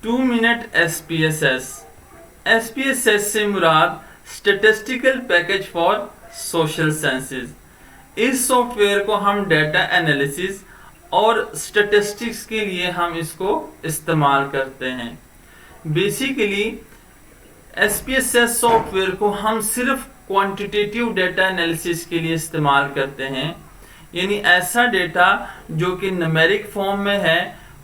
2 minute SPSS। SPSS से मुराद statistical package for social sciences. इस सॉफ्टवेयर को हम डाटा एनालिसिस और स्टैटिस्टिक्स के लिए हम इसको इस्तेमाल करते हैं। बेसिकली SPSS सॉफ्टवेयर को हम सिर्फ क्वांटिटेटिव डाटा एनालिसिस के लिए इस्तेमाल करते हैं, यानी ऐसा डेटा जो कि न्यूमेरिक फॉर्म में है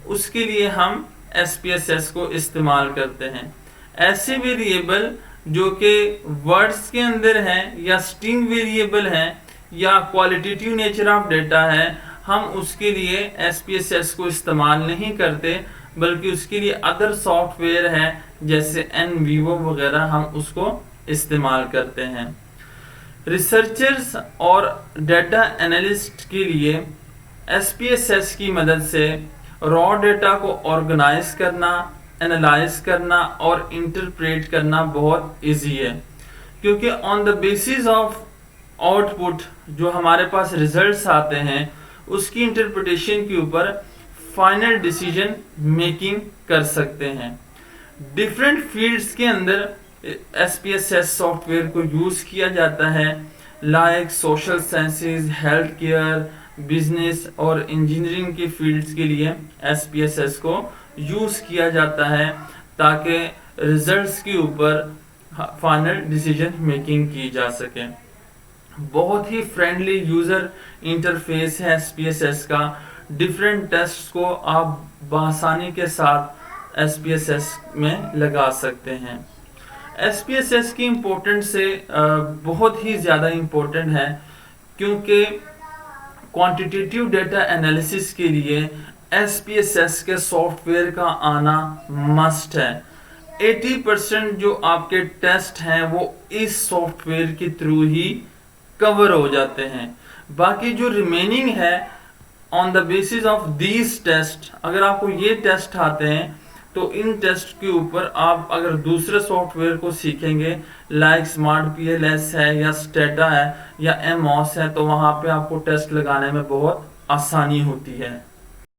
उसके लिए हम SPSS को इस्तेमाल करते हैं। ऐसे वेरिएबल जो कि वर्ड्स के अंदर हैं या स्ट्रिंग वेरिएबल हैं या क्वालिटेटिव नेचर ऑफ डेटा है, हम उसके लिए SPSS को इस्तेमाल नहीं करते, बल्कि उसके लिए अदर सॉफ्टवेयर है जैसे NVivo वगैरह हम उसको इस्तेमाल करते हैं। रिसर्चर्स और डाटा एनालिस्ट के लिए SPSS की मदद से रॉ डेटा को ऑर्गेनाइज करना, एनालाइज करना और इंटरप्रेट करना बहुत इजी है, क्योंकि on the basis of output जो हमारे पास रिजल्ट्स आते हैं उसकी इंटरप्रिटेशन के ऊपर फाइनल डिसीजन मेकिंग कर सकते हैं। डिफरेंट फील्ड्स के अंदर SPSS सॉफ्टवेयर को यूज़ किया जाता है, like social sciences, health care, business और इंजीनियरिंग की फील्ड्स के लिए SPSS को यूज़ किया जाता है ताकि रिजल्ट्स के ऊपर फाइनल डिसीजन मेकिंग की जा सके। बहुत ही फ्रेंडली यूज़र इंटरफेस है SPSS का। डिफरेंट टेस्ट्स को आप बआसानी के साथ SPSS में लगा सकते हैं। SPSS की इम्पोर्टेंस से बहुत ही ज़्यादा इम्पोर्टेंट है, क्योंकि क्वांटिटेटिव डाटा एनालिसिस के लिए SPSS के सॉफ्टवेयर का आना मस्ट है। 80% जो आपके टेस्ट हैं वो इस सॉफ्टवेयर के थ्रू ही कवर हो जाते हैं। बाकी जो रिमेनिंग है on the basis of these test, अगर आपको ये टेस्ट आते हैं तो इन टेस्ट के ऊपर आप अगर दूसरे सॉफ्टवेयर को सीखेंगे, लाइक स्मार्ट PLS है या स्टेटा है या MOS है, तो वहाँ पे आपको टेस्ट लगाने में बहुत आसानी होती है।